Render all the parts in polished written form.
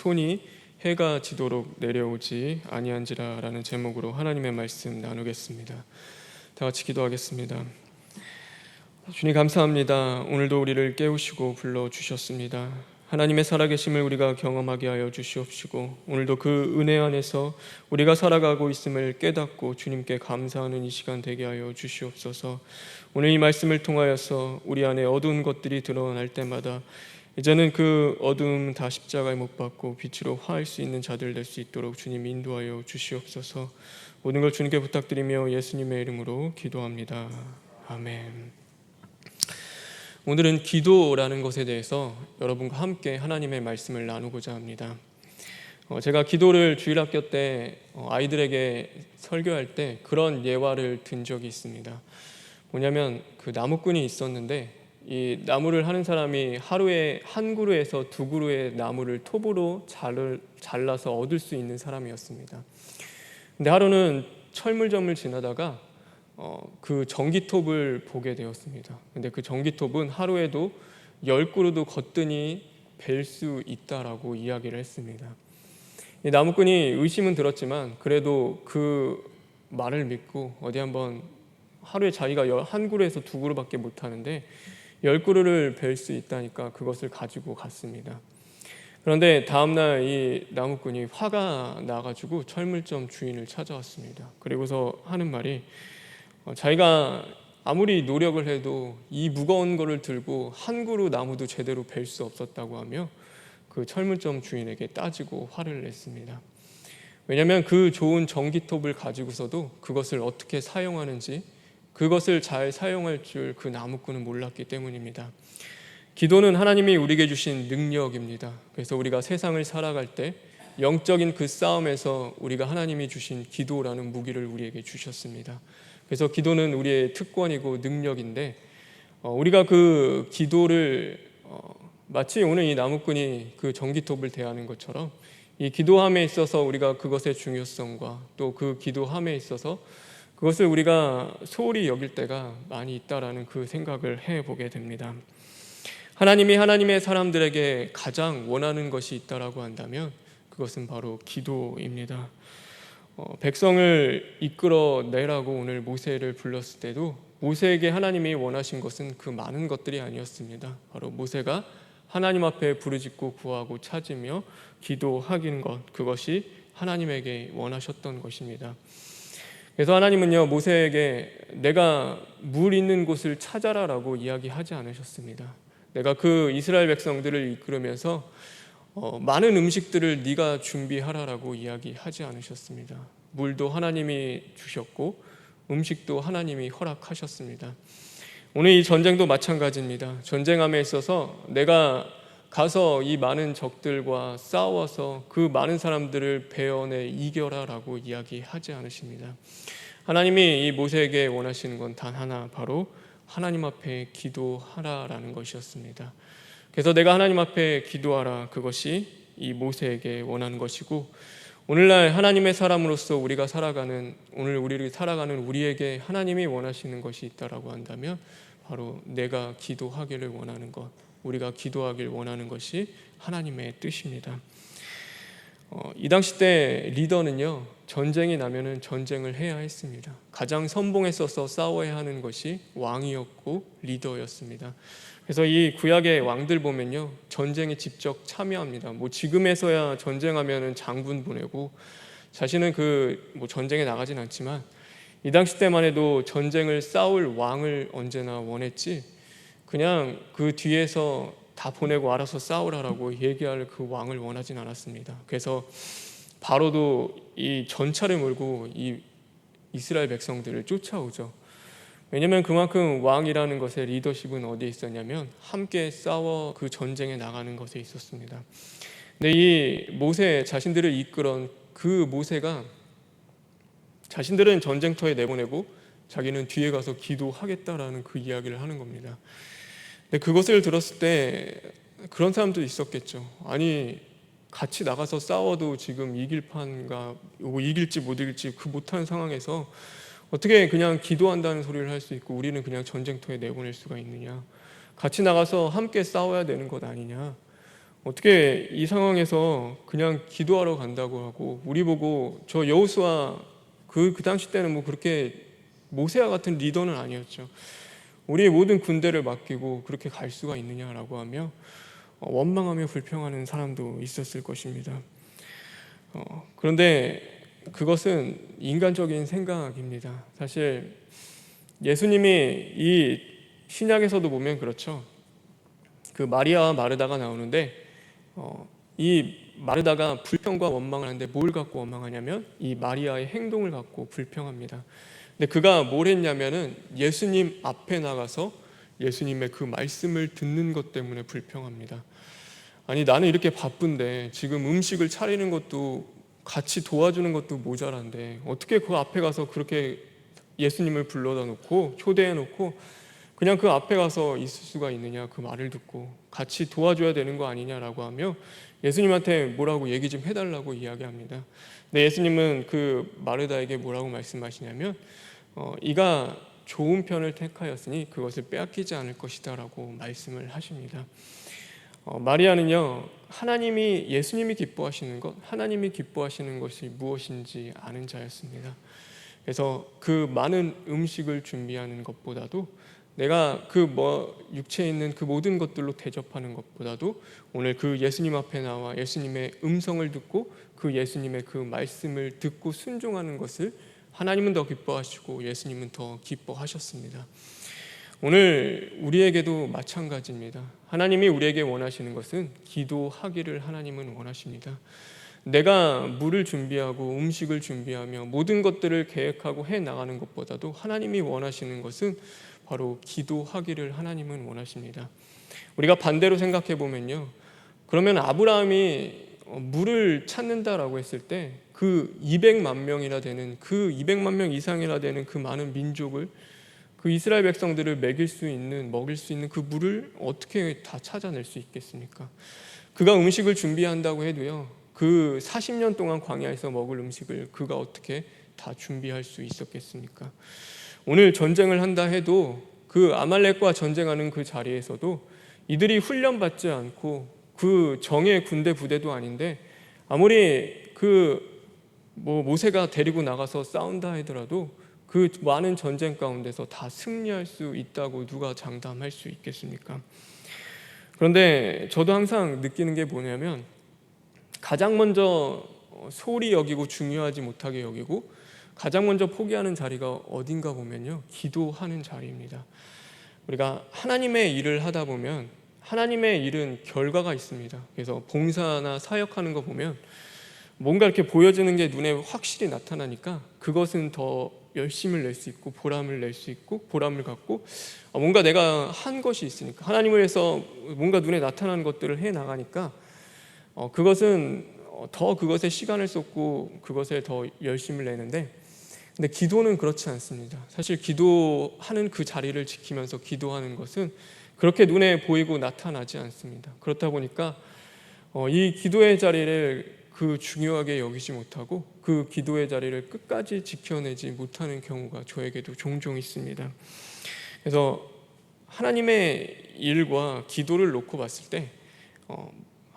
손이 해가 지도록 내려오지 아니한지라라는 제목으로 하나님의 말씀 나누겠습니다. 다 같이 기도하겠습니다. 주님 감사합니다. 오늘도 우리를 깨우시고 불러주셨습니다. 하나님의 살아계심을 우리가 경험하게 하여 주시옵시고 오늘도 그 은혜 안에서 우리가 살아가고 있음을 깨닫고 주님께 감사하는 이 시간 되게 하여 주시옵소서. 오늘 이 말씀을 통하여서 우리 안에 어두운 것들이 드러날 때마다 이제는 그 어두움 다 십자가에 못 박고 빛으로 화할 수 있는 자들 될 수 있도록 주님 인도하여 주시옵소서. 모든 걸 주님께 부탁드리며 예수님의 이름으로 기도합니다. 아멘. 오늘은 기도라는 것에 대해서 여러분과 함께 하나님의 말씀을 나누고자 합니다. 제가 기도를 주일학교 때 아이들에게 설교할 때 그런 예화를 든 적이 있습니다. 뭐냐면 그 나무꾼이 있었는데 이 나무를 하는 사람이 하루에 한 그루에서 두 그루의 나무를 톱으로 잘라서 얻을 수 있는 사람이었습니다. 근데 하루는 철물점을 지나다가 그 전기톱을 보게 되었습니다. 근데 그 전기톱은 하루에도 10그루도 거뜬히 벨 수 있다라고 이야기를 했습니다. 이 나무꾼이 의심은 들었지만 그래도 그 말을 믿고 어디 한번 하루에 자기가 한 그루에서 두 그루밖에 못 하는데 10그루를 벨 수 있다니까 그것을 가지고 갔습니다. 그런데 다음날 이 나무꾼이 화가 나가지고 철물점 주인을 찾아왔습니다. 그리고서 하는 말이 자기가 아무리 노력을 해도 이 무거운 거를 들고 한 그루 나무도 제대로 벨 수 없었다고 하며 그 철물점 주인에게 따지고 화를 냈습니다. 왜냐하면 그 좋은 전기톱을 가지고서도 그것을 어떻게 사용하는지 그것을 잘 사용할 줄 그 나무꾼은 몰랐기 때문입니다. 기도는 하나님이 우리에게 주신 능력입니다. 그래서 우리가 세상을 살아갈 때 영적인 그 싸움에서 우리가 하나님이 주신 기도라는 무기를 우리에게 주셨습니다. 그래서 기도는 우리의 특권이고 능력인데 우리가 그 기도를 마치 오늘 이 나무꾼이 그 전기톱을 대하는 것처럼 이 기도함에 있어서 우리가 그것의 중요성과 또 그 기도함에 있어서 그것을 우리가 소홀히 여길 때가 많이 있다라는 그 생각을 해보게 됩니다. 하나님이 하나님의 사람들에게 가장 원하는 것이 있다라고 한다면 그것은 바로 기도입니다. 백성을 이끌어내라고 오늘 모세를 불렀을 때도 모세에게 하나님이 원하신 것은 그 많은 것들이 아니었습니다. 바로 모세가 하나님 앞에 부르짖고 구하고 찾으며 기도하는 것, 그것이 하나님에게 원하셨던 것입니다. 그래서 하나님은요 모세에게 내가 물 있는 곳을 찾아라라고 이야기하지 않으셨습니다. 내가 그 이스라엘 백성들을 이끌으면서 많은 음식들을 네가 준비하라라고 이야기하지 않으셨습니다. 물도 하나님이 주셨고 음식도 하나님이 허락하셨습니다. 오늘 이 전쟁도 마찬가지입니다. 전쟁함에 있어서 내가 가서 이 많은 적들과 싸워서 그 많은 사람들을 베어내 이겨라라고 이야기하지 않으십니다. 하나님이 이 모세에게 원하시는 건 단 하나, 바로 하나님 앞에 기도하라라는 것이었습니다. 그래서 내가 하나님 앞에 기도하라, 그것이 이 모세에게 원하는 것이고 오늘날 하나님의 사람으로서 우리가 살아가는 우리에게 하나님이 원하시는 것이 있다라고 한다면 바로 내가 기도하기를 원하는 것, 우리가 기도하길 원하는 것이 하나님의 뜻입니다. 이 당시 때 리더는요 전쟁이 나면은 전쟁을 해야 했습니다. 가장 선봉에 서서 싸워야 하는 것이 왕이었고 리더였습니다. 그래서 이 구약의 왕들 보면요 전쟁에 직접 참여합니다. 지금에서야 전쟁하면은 장군 보내고 자신은 전쟁에 나가진 않지만 이 당시 때만 해도 전쟁을 싸울 왕을 언제나 원했지 그냥 그 뒤에서 다 보내고 알아서 싸우라라고 얘기할 그 왕을 원하진 않았습니다. 그래서 바로도 이 전차를 몰고 이 이스라엘 백성들을 쫓아오죠. 왜냐하면 그만큼 왕이라는 것의 리더십은 어디에 있었냐면 함께 싸워 그 전쟁에 나가는 것에 있었습니다. 근데 이 모세 자신들을 이끌은 그 모세가 자신들은 전쟁터에 내보내고 자기는 뒤에 가서 기도하겠다라는 그 이야기를 하는 겁니다. 근데 그것을 들었을 때 그런 사람도 있었겠죠. 아니 같이 나가서 싸워도 지금 이길 판가 이길지 못 이길지 그 못한 상황에서 어떻게 그냥 기도한다는 소리를 할 수 있고 우리는 그냥 전쟁터에 내보낼 수가 있느냐. 같이 나가서 함께 싸워야 되는 것 아니냐. 어떻게 이 상황에서 그냥 기도하러 간다고 하고, 우리 보고 저 여호수아 그 당시 때는 뭐 그렇게 모세와 같은 리더는 아니었죠. 우리의 모든 군대를 맡기고 그렇게 갈 수가 있느냐라고 하며 원망하며 불평하는 사람도 있었을 것입니다. 그런데 그것은 인간적인 생각입니다. 사실 예수님이 이 신약에서도 보면 그렇죠. 그 마리아와 마르다가 나오는데 이 마르다가 불평과 원망을 하는데 뭘 갖고 원망하냐면 이 마리아의 행동을 갖고 불평합니다. 근데 그가 뭘 했냐면은 예수님 앞에 나가서 예수님의 그 말씀을 듣는 것 때문에 불평합니다. 아니, 나는 이렇게 바쁜데 지금 음식을 차리는 것도 같이 도와주는 것도 모자란데 어떻게 그 앞에 가서 그렇게 예수님을 불러다 놓고 초대해 놓고 그냥 그 앞에 가서 있을 수가 있느냐, 그 말을 듣고 같이 도와줘야 되는 거 아니냐라고 하며 예수님한테 뭐라고 얘기 좀 해달라고 이야기합니다. 근데 예수님은 그 마르다에게 뭐라고 말씀하시냐면 이가 좋은 편을 택하였으니 그것을 빼앗기지 않을 것이다 라고 말씀을 하십니다. 마리아는요, 하나님이, 예수님이 기뻐하시는 것, 하나님이 기뻐하시는 것이 무엇인지 아는 자였습니다. 그래서 그 많은 음식을 준비하는 것보다도 내가 육체에 있는 그 모든 것들로 대접하는 것보다도 오늘 그 예수님 앞에 나와 예수님의 음성을 듣고 그 예수님의 그 말씀을 듣고 순종하는 것을 하나님은 더 기뻐하시고 예수님은 더 기뻐하셨습니다. 오늘 우리에게도 마찬가지입니다. 하나님이 우리에게 원하시는 것은 기도하기를 하나님은 원하십니다. 내가 물을 준비하고 음식을 준비하며 모든 것들을 계획하고 해 나가는 것보다도 하나님이 원하시는 것은 바로 기도하기를 하나님은 원하십니다. 우리가 반대로 생각해 보면요, 그러면 아브라함이 물을 찾는다라고 했을 때 그 200만 명이나 되는, 그 200만 명 이상이나 되는 그 많은 민족을, 그 이스라엘 백성들을 먹일 수 있는 그 물을 어떻게 다 찾아낼 수 있겠습니까? 그가 음식을 준비한다고 해도요, 그 40년 동안 광야에서 먹을 음식을 그가 어떻게 다 준비할 수 있었겠습니까? 오늘 전쟁을 한다 해도 그 아말렉과 전쟁하는 그 자리에서도 이들이 훈련받지 않고 그 정예 군대 부대도 아닌데 아무리 모세가 데리고 나가서 싸운다 하더라도 그 많은 전쟁 가운데서 다 승리할 수 있다고 누가 장담할 수 있겠습니까? 그런데 저도 항상 느끼는 게 뭐냐면 가장 먼저 소홀히 여기고 중요하지 못하게 여기고 가장 먼저 포기하는 자리가 어딘가 보면요, 기도하는 자리입니다. 우리가 하나님의 일을 하다 보면 하나님의 일은 결과가 있습니다. 그래서 봉사나 사역하는 거 보면 뭔가 이렇게 보여지는 게 눈에 확실히 나타나니까 그것은 더 열심을 낼 수 있고 보람을 낼 수 있고 보람을 갖고 뭔가 내가 한 것이 있으니까 하나님을 위해서 뭔가 눈에 나타나는 것들을 해 나가니까 그것은 더 그것에 시간을 쏟고 그것에 더 열심을 내는데, 근데 기도는 그렇지 않습니다. 사실 기도하는 그 자리를 지키면서 기도하는 것은 그렇게 눈에 보이고 나타나지 않습니다. 그렇다 보니까 이 기도의 자리를 그 중요하게 여기지 못하고 그 기도의 자리를 끝까지 지켜내지 못하는 경우가 저에게도 종종 있습니다. 그래서 하나님의 일과 기도를 놓고 봤을 때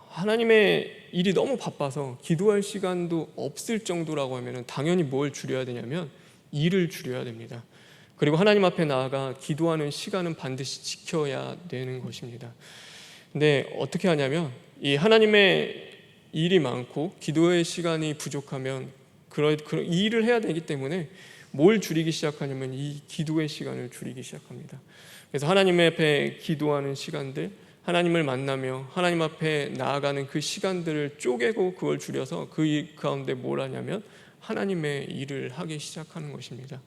하나님의 일이 너무 바빠서 기도할 시간도 없을 정도라고 하면 당연히 뭘 줄여야 되냐면 일을 줄여야 됩니다. 그리고 하나님 앞에 나아가 기도하는 시간은 반드시 지켜야 되는 것입니다. 근데 어떻게 하냐면 이 하나님의 일이 많고 기도의 시간이 부족하면 그런 일을 해야 되기 때문에 뭘 줄이기 시작하냐면 이 기도의 시간을 줄이기 시작합니다. 그래서 하나님 앞에 기도하는 시간들, 하나님을 만나며 하나님 앞에 나아가는 그 시간들을 쪼개고 그걸 줄여서 그 가운데 뭘 하냐면 하나님의 일을 하기 시작하는 것입니다.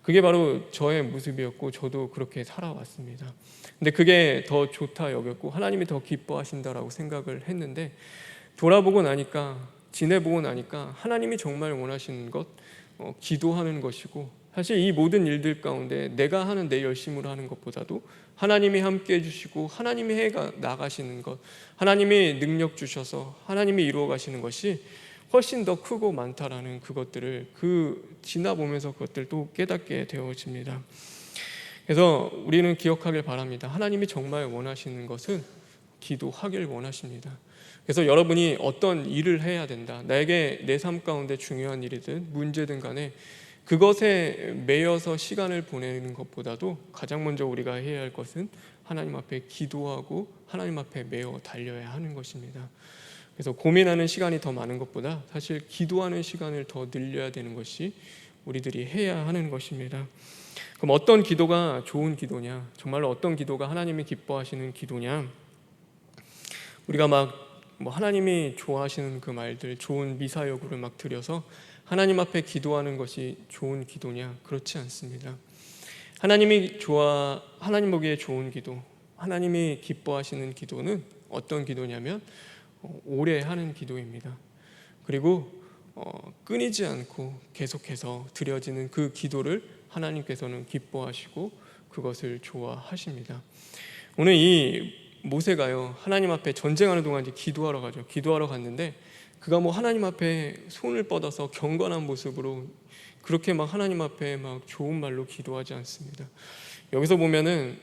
그게 바로 저의 모습이었고 저도 그렇게 살아왔습니다. 근데 그게 더 좋다 여겼고 하나님이 더 기뻐하신다라고 생각을 했는데, 돌아보고 나니까, 지내보고 나니까 하나님이 정말 원하시는 것, 기도하는 것이고, 사실 이 모든 일들 가운데 내가 하는 내 열심으로 하는 것보다도 하나님이 함께 해주시고 하나님이 해 나가시는 것, 하나님이 능력 주셔서 하나님이 이루어 가시는 것이 훨씬 더 크고 많다라는 그것들을 지나보면서 그것들을 또 깨닫게 되어집니다. 그래서 우리는 기억하길 바랍니다. 하나님이 정말 원하시는 것은 기도하길 원하십니다. 그래서 여러분이 어떤 일을 해야 된다, 나에게 내 삶 가운데 중요한 일이든 문제든 간에 그것에 매여서 시간을 보내는 것보다도 가장 먼저 우리가 해야 할 것은 하나님 앞에 기도하고 하나님 앞에 매어 달려야 하는 것입니다. 그래서 고민하는 시간이 더 많은 것보다 사실 기도하는 시간을 더 늘려야 되는 것이 우리들이 해야 하는 것입니다. 그럼 어떤 기도가 좋은 기도냐, 정말로 어떤 기도가 하나님이 기뻐하시는 기도냐, 우리가 막 하나님이 좋아하시는 그 말들, 좋은 미사여구를 막 드려서 하나님 앞에 기도하는 것이 좋은 기도냐? 그렇지 않습니다. 하나님 보기에 좋은 기도, 하나님이 기뻐하시는 기도는 어떤 기도냐면 오래 하는 기도입니다. 그리고 끊이지 않고 계속해서 드려지는 그 기도를 하나님께서는 기뻐하시고 그것을 좋아하십니다. 오늘 이 모세가요, 하나님 앞에 전쟁하는 동안 이제 기도하러 가죠. 기도하러 갔는데 그가 하나님 앞에 손을 뻗어서 경건한 모습으로 그렇게 막 하나님 앞에 막 좋은 말로 기도하지 않습니다. 여기서 보면은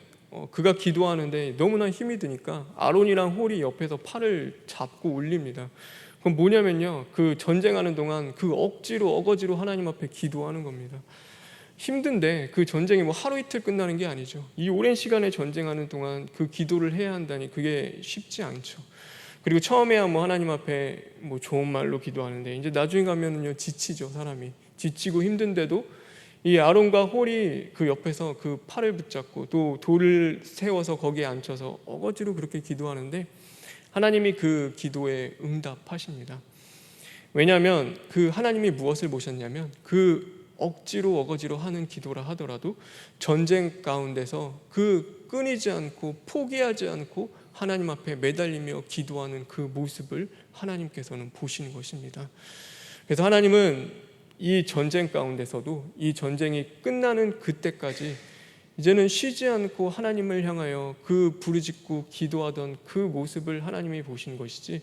그가 기도하는데 너무나 힘이 드니까 아론이랑 홀이 옆에서 팔을 잡고 올립니다. 그건 뭐냐면요, 그 전쟁하는 동안 그 어거지로 하나님 앞에 기도하는 겁니다. 힘든데 그 전쟁이 하루 이틀 끝나는 게 아니죠. 이 오랜 시간에 전쟁하는 동안 그 기도를 해야 한다니 그게 쉽지 않죠. 그리고 처음에야 하나님 앞에 좋은 말로 기도하는데 이제 나중에 가면은요, 지치죠. 사람이 지치고 힘든데도 이 아론과 홀이 그 옆에서 그 팔을 붙잡고 또 돌을 세워서 거기에 앉혀서 어거지로 그렇게 기도하는데 하나님이 그 기도에 응답하십니다. 왜냐하면 그 하나님이 무엇을 보셨냐면 그 어거지로 하는 기도라 하더라도 전쟁 가운데서 그 끊이지 않고 포기하지 않고 하나님 앞에 매달리며 기도하는 그 모습을 하나님께서는 보시는 것입니다. 그래서 하나님은 이 전쟁 가운데서도 이 전쟁이 끝나는 그때까지 이제는 쉬지 않고 하나님을 향하여 그 부르짖고 기도하던 그 모습을 하나님이 보시는 것이지,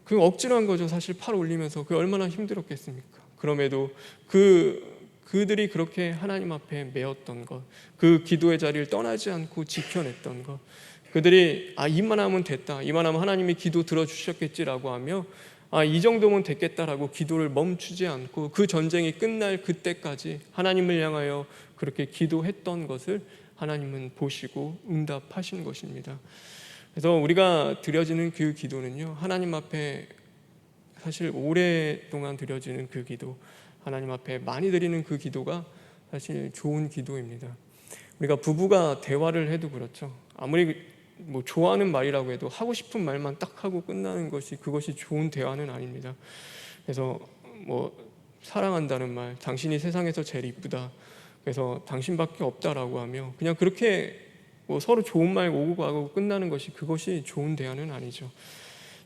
그 억지로 한 거죠. 사실 팔 올리면서 그 얼마나 힘들었겠습니까? 그럼에도 그들이 그렇게 하나님 앞에 매었던 것, 그 기도의 자리를 떠나지 않고 지켜냈던 것, 그들이 이만하면 됐다, 이만하면 하나님이 기도 들어주셨겠지라고 하며 이 정도면 됐겠다라고 기도를 멈추지 않고 그 전쟁이 끝날 그때까지 하나님을 향하여 그렇게 기도했던 것을 하나님은 보시고 응답하신 것입니다. 그래서 우리가 드려지는 그 기도는요, 하나님 앞에 사실 오랫동안 드려지는 그 기도, 하나님 앞에 많이 드리는 그 기도가 사실 좋은 기도입니다. 우리가 부부가 대화를 해도 그렇죠. 아무리 좋아하는 말이라고 해도 하고 싶은 말만 딱 하고 끝나는 것이 그것이 좋은 대화는 아닙니다. 그래서 사랑한다는 말, 당신이 세상에서 제일 이쁘다, 그래서 당신밖에 없다라고 하며 그냥 그렇게 서로 좋은 말 오고 가고 끝나는 것이 그것이 좋은 대화는 아니죠.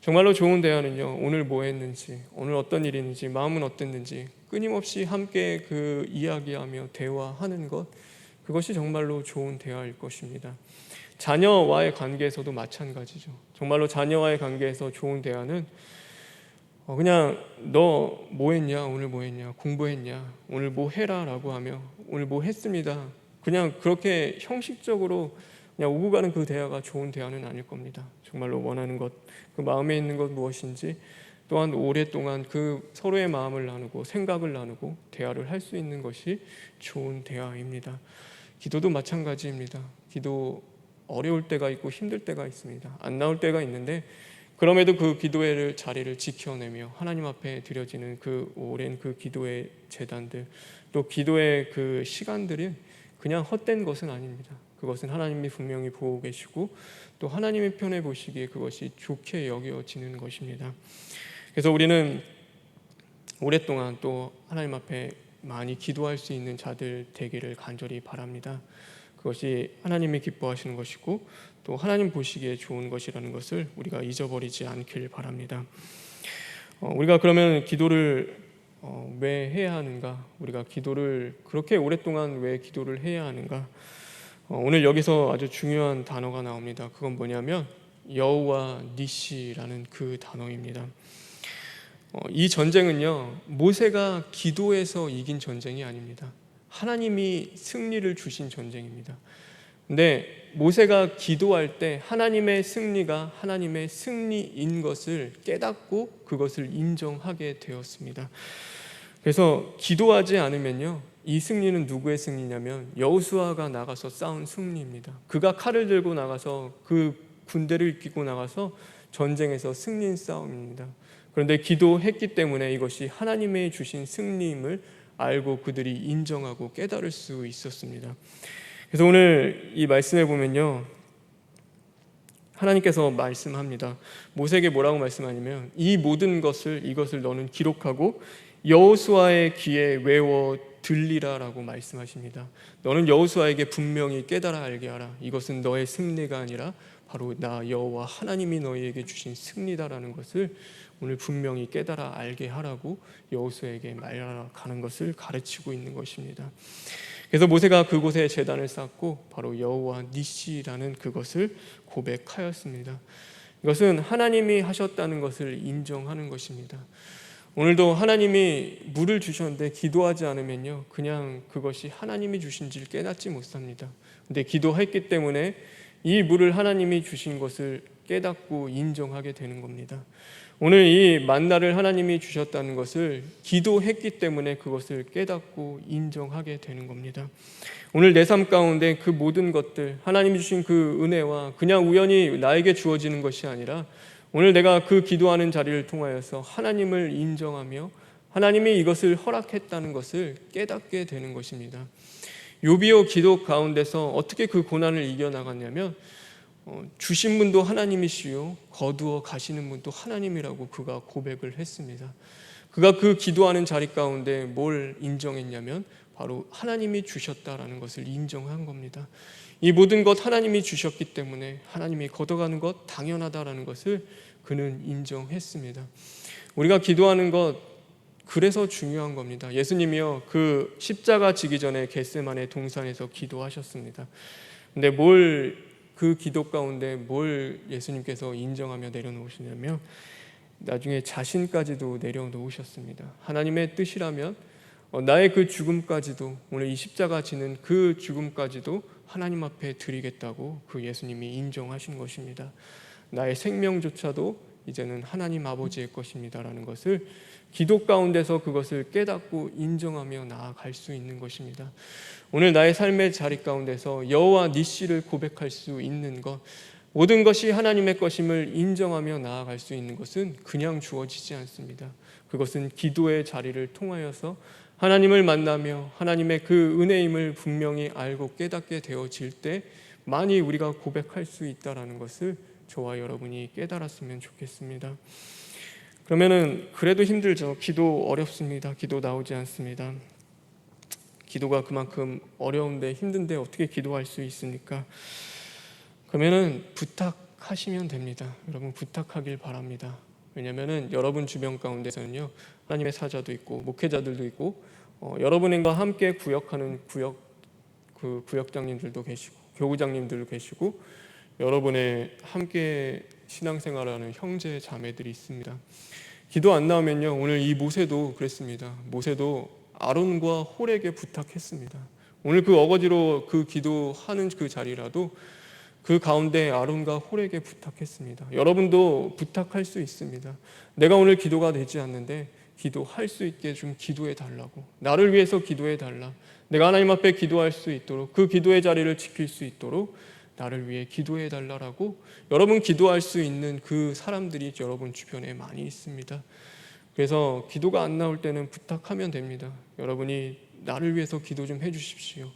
정말로 좋은 대화는요, 오늘 뭐 했는지, 오늘 어떤 일이 있는지, 마음은 어땠는지 끊임없이 함께 그 이야기하며 대화하는 것, 그것이 정말로 좋은 대화일 것입니다. 자녀와의 관계에서도 마찬가지죠. 정말로 자녀와의 관계에서 좋은 대화는 그냥 너 뭐 했냐, 오늘 뭐 했냐, 공부했냐, 오늘 뭐 해라 라고 하며 오늘 뭐 했습니다, 그냥 그렇게 형식적으로 그냥 오고 가는 그 대화가 좋은 대화는 아닐 겁니다. 정말로 원하는 것, 그 마음에 있는 것 무엇인지, 또한 오랫동안 그 서로의 마음을 나누고 생각을 나누고 대화를 할 수 있는 것이 좋은 대화입니다. 기도도 마찬가지입니다. 기도 어려울 때가 있고 힘들 때가 있습니다. 안 나올 때가 있는데 그럼에도 그 기도의 자리를 지켜내며 하나님 앞에 드려지는 그 오랜 그 기도의 제단들, 또 기도의 그 시간들이 그냥 헛된 것은 아닙니다. 그것은 하나님이 분명히 보고 계시고 또 하나님의 편에 보시기에 그것이 좋게 여겨지는 것입니다. 그래서 우리는 오랫동안 또 하나님 앞에 많이 기도할 수 있는 자들 되기를 간절히 바랍니다. 그것이 하나님이 기뻐하시는 것이고 또 하나님 보시기에 좋은 것이라는 것을 우리가 잊어버리지 않길 바랍니다. 우리가 그러면 기도를 왜 해야 하는가? 우리가 기도를 그렇게 오랫동안 왜 기도를 해야 하는가? 오늘 여기서 아주 중요한 단어가 나옵니다. 그건 뭐냐면 여호와 니시라는 그 단어입니다. 이 전쟁은요, 모세가 기도해서 이긴 전쟁이 아닙니다. 하나님이 승리를 주신 전쟁입니다. 근데 모세가 기도할 때 하나님의 승리가 하나님의 승리인 것을 깨닫고 그것을 인정하게 되었습니다. 그래서 기도하지 않으면요, 이 승리는 누구의 승리냐면 여호수아가 나가서 싸운 승리입니다. 그가 칼을 들고 나가서 그 군대를 이끌고 나가서 전쟁에서 승리인 싸움입니다. 그런데 기도했기 때문에 이것이 하나님의 주신 승리임을 알고 그들이 인정하고 깨달을 수 있었습니다. 그래서 오늘 이 말씀에 보면요, 하나님께서 말씀합니다. 모세에게 뭐라고 말씀하냐면 이 모든 것을 이것을 너는 기록하고 여호수아의 귀에 외워 들리라라고 말씀하십니다. 너는 여호수아에게 분명히 깨달아 알게 하라. 이것은 너의 승리가 아니라 바로 나 여호와 하나님이 너희에게 주신 승리다라는 것을 오늘 분명히 깨달아 알게 하라고 여호수아에게 말하는 것을 가르치고 있는 것입니다. 그래서 모세가 그곳에 제단을 쌓고 바로 여호와 니시라는 그것을 고백하였습니다. 이것은 하나님이 하셨다는 것을 인정하는 것입니다. 오늘도 하나님이 물을 주셨는데 기도하지 않으면요, 그냥 그것이 하나님이 주신지를 깨닫지 못합니다. 근데 기도했기 때문에 이 물을 하나님이 주신 것을 깨닫고 인정하게 되는 겁니다. 오늘 이 만나를 하나님이 주셨다는 것을 기도했기 때문에 그것을 깨닫고 인정하게 되는 겁니다. 오늘 내 삶 가운데 그 모든 것들, 하나님이 주신 그 은혜와 그냥 우연히 나에게 주어지는 것이 아니라 오늘 내가 그 기도하는 자리를 통하여서 하나님을 인정하며 하나님이 이것을 허락했다는 것을 깨닫게 되는 것입니다. 욥이요, 기도 가운데서 어떻게 그 고난을 이겨나갔냐면 주신 분도 하나님이시요 거두어 가시는 분도 하나님이라고 그가 고백을 했습니다. 그가 그 기도하는 자리 가운데 뭘 인정했냐면 바로 하나님이 주셨다라는 것을 인정한 겁니다. 이 모든 것 하나님이 주셨기 때문에 하나님이 걷어가는 것 당연하다라는 것을 그는 인정했습니다. 우리가 기도하는 것 그래서 중요한 겁니다. 예수님이요, 그 십자가 지기 전에 겟세마네 동산에서 기도하셨습니다. 근데 그 기도 가운데 뭘 예수님께서 인정하며 내려놓으시냐면 나중에 자신까지도 내려놓으셨습니다. 하나님의 뜻이라면 나의 그 죽음까지도, 오늘 이 십자가 지는 그 죽음까지도 하나님 앞에 드리겠다고 그 예수님이 인정하신 것입니다. 나의 생명조차도 이제는 하나님 아버지의 것입니다라는 것을 기도 가운데서 그것을 깨닫고 인정하며 나아갈 수 있는 것입니다. 오늘 나의 삶의 자리 가운데서 여호와 니시를 고백할 수 있는 것, 모든 것이 하나님의 것임을 인정하며 나아갈 수 있는 것은 그냥 주어지지 않습니다. 그것은 기도의 자리를 통하여서 하나님을 만나며 하나님의 그 은혜임을 분명히 알고 깨닫게 되어질 때 많이 우리가 고백할 수 있다는 것을 저와 여러분이 깨달았으면 좋겠습니다. 그러면은 그래도 힘들죠. 기도 어렵습니다. 기도 나오지 않습니다. 기도가 그만큼 어려운데 힘든데 어떻게 기도할 수 있습니까? 그러면은 부탁하시면 됩니다. 여러분 부탁하길 바랍니다. 왜냐하면은 여러분 주변 가운데서는요, 하나님의 사자도 있고 목회자들도 있고 여러분과 함께 구역하는 구역장님들도 계시고 교구장님들도 계시고 여러분의 함께 신앙생활하는 형제 자매들이 있습니다. 기도 안 나오면요, 오늘 이 모세도 그랬습니다. 모세도 아론과 홀에게 부탁했습니다. 오늘 그 어거지로 그 기도하는 그 자리라도 그 가운데 아론과 홀에게 부탁했습니다. 여러분도 부탁할 수 있습니다. 내가 오늘 기도가 되지 않는데 기도할 수 있게 좀 기도해 달라고, 나를 위해서 기도해 달라, 내가 하나님 앞에 기도할 수 있도록, 그 기도의 자리를 지킬 수 있도록 나를 위해 기도해 달라고 여러분 기도할 수 있는 그 사람들이 여러분 주변에 많이 있습니다. 그래서 기도가 안 나올 때는 부탁하면 됩니다. 여러분이 나를 위해서 기도 좀 해주십시오.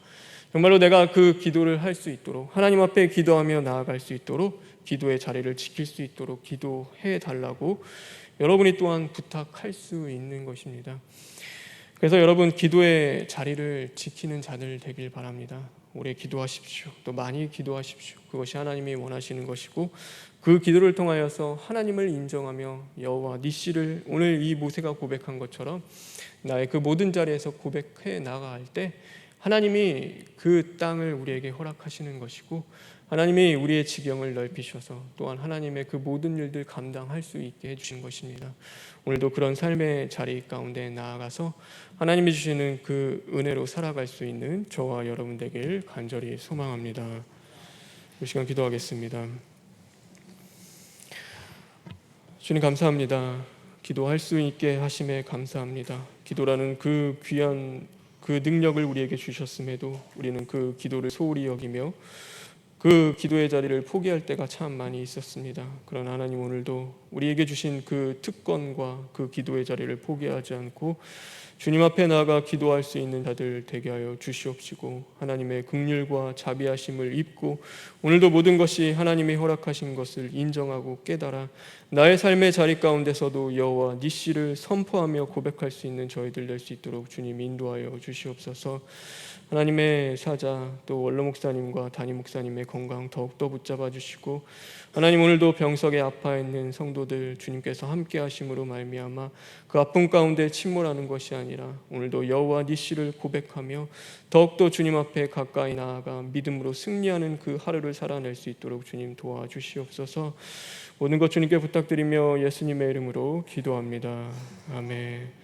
정말로 내가 그 기도를 할 수 있도록, 하나님 앞에 기도하며 나아갈 수 있도록, 기도의 자리를 지킬 수 있도록 기도해 달라고 여러분이 또한 부탁할 수 있는 것입니다. 그래서 여러분 기도의 자리를 지키는 자들 되길 바랍니다. 오래 기도하십시오. 또 많이 기도하십시오. 그것이 하나님이 원하시는 것이고, 그 기도를 통하여서 하나님을 인정하며 여호와 니시를 오늘 이 모세가 고백한 것처럼 나의 그 모든 자리에서 고백해 나갈 때 하나님이 그 땅을 우리에게 허락하시는 것이고, 하나님이 우리의 지경을 넓히셔서 또한 하나님의 그 모든 일들 감당할 수 있게 해주신 것입니다. 오늘도 그런 삶의 자리 가운데 나아가서 하나님이 주시는 그 은혜로 살아갈 수 있는 저와 여러분 되길 간절히 소망합니다. 이 시간 기도하겠습니다. 주님 감사합니다. 기도할 수 있게 하심에 감사합니다. 기도라는 그 귀한 그 능력을 우리에게 주셨음에도 우리는 그 기도를 소홀히 여기며 그 기도의 자리를 포기할 때가 참 많이 있었습니다. 그러나 하나님 오늘도 우리에게 주신 그 특권과 그 기도의 자리를 포기하지 않고 주님 앞에 나아가 기도할 수 있는 자들 되게 하여 주시옵시고 하나님의 긍휼과 자비하심을 입고 오늘도 모든 것이 하나님이 허락하신 것을 인정하고 깨달아 나의 삶의 자리 가운데서도 여호와 니시를 선포하며 고백할 수 있는 저희들 될 수 있도록 주님 인도하여 주시옵소서. 하나님의 사자 또 원로 목사님과 담임 목사님의 건강 더욱더 붙잡아 주시고 하나님 오늘도 병석에 아파 있는 성도들 주님께서 함께 하심으로 말미암아 그 아픔 가운데 침몰하는 것이 아니라 오늘도 여호와 니시를 고백하며 더욱더 주님 앞에 가까이 나아가 믿음으로 승리하는 그 하루를 살아낼 수 있도록 주님 도와주시옵소서. 모든 것 주님께 부탁드리며 예수님의 이름으로 기도합니다. 아멘.